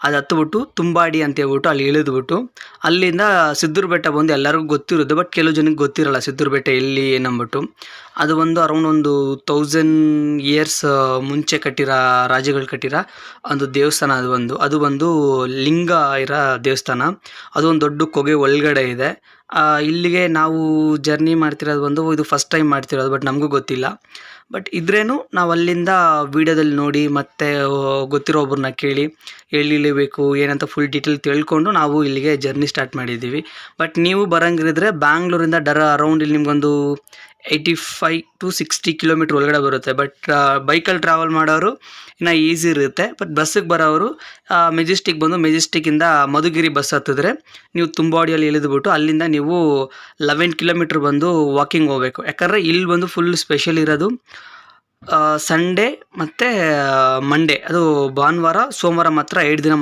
ಅದು ಹತ್ಬಿಟ್ಟು ತುಂಬಾಡಿ ಅಂತ ಹೇಳ್ಬಿಟ್ಟು ಅಲ್ಲಿ ಇಳಿದ್ಬಿಟ್ಟು ಅಲ್ಲಿಂದ ಸಿದ್ದರ ಬೆಟ್ಟ ಬಂದು ಎಲ್ಲರಿಗೂ ಗೊತ್ತಿರುತ್ತೆ, ಬಟ್ ಕೆಲವು ಜನಕ್ಕೆ ಗೊತ್ತಿರಲ್ಲ ಸಿದ್ದರ ಬೆಟ್ಟ ಎಲ್ಲಿ ಏನಂದ್ಬಿಟ್ಟು. ಅದು ಒಂದು ಅರೌಂಡ್ ಒಂದು 1000 ಇಯರ್ಸ್ ಮುಂಚೆ ಕಟ್ಟಿರೋ ರಾಜಗಳು ಕಟ್ಟಿರೋ ಒಂದು ದೇವಸ್ಥಾನ. ಅದು ಬಂದು ಲಿಂಗ ಇರೋ ದೇವಸ್ಥಾನ. ಅದು ಒಂದು ದೊಡ್ಡ ಕೊಗೆ ಒಳಗಡೆ ಇದೆ. ಇಲ್ಲಿಗೆ ನಾವು ಜರ್ನಿ ಮಾಡ್ತಿರೋದು ಬಂದು ಇದು ಫಸ್ಟ್ ಟೈಮ್ ಮಾಡ್ತಿರೋದು, ಬಟ್ ನಮಗೂ ಗೊತ್ತಿಲ್ಲ. ಬಟ್ ಇದ್ರೇನು ನಾವು ಅಲ್ಲಿಂದ ವೀಡಿಯೋದಲ್ಲಿ ನೋಡಿ ಮತ್ತೆ ಗೊತ್ತಿರೋ ಒಬ್ಬರನ್ನ ಕೇಳಿ ಎಲ್ಲಿಬೇಕು ಏನಂತ ಫುಲ್ ಡೀಟೇಲ್ ತಿಳ್ಕೊಂಡು ನಾವು ಇಲ್ಲಿಗೆ ಜರ್ನಿ ಸ್ಟಾರ್ಟ್ ಮಾಡಿದ್ದೀವಿ. ಬಟ್ ನೀವು ಬರೋಂಗಿದ್ರೆ ಬ್ಯಾಂಗ್ಳೂರಿಂದ ಅರೌಂಡ್ ಇಲ್ಲಿ ನಿಮ್ಗೊಂದು 85 to 60 ಕಿಲೋಮೀಟ್ರ್ ಒಳಗಡೆ ಬರುತ್ತೆ. ಬಟ್ ಬೈಕಲ್ಲಿ ಟ್ರಾವೆಲ್ ಮಾಡೋರು ಇನ್ನು ಈಸಿ ಇರುತ್ತೆ. ಬಟ್ ಬಸ್ಸಿಗೆ ಬರೋರು ಮೆಜೆಸ್ಟಿಕ್ ಬಂದು ಮೆಜೆಸ್ಟಿಕ್ಕಿಂದ ಮಧುಗಿರಿ ಬಸ್ ಹತ್ತಿದ್ರೆ ನೀವು ತುಂಬಾಡಿಯಲ್ಲಿ ಇಳಿದ್ಬಿಟ್ಟು ಅಲ್ಲಿಂದ ನೀವು 11 ಕಿಲೋಮೀಟ್ರ್ ಬಂದು ವಾಕಿಂಗ್ ಹೋಗ್ಬೇಕು. ಯಾಕಂದರೆ ಇಲ್ಲಿ ಬಂದು ಫುಲ್ ಸ್ಪೆಷಲ್ ಇರೋದು ಸಂಡೇ ಮತ್ತು ಮಂಡೇ, ಅದು ಭಾನುವಾರ ಸೋಮವಾರ ಮಾತ್ರ 2 ದಿನ ಮಾತ್ರ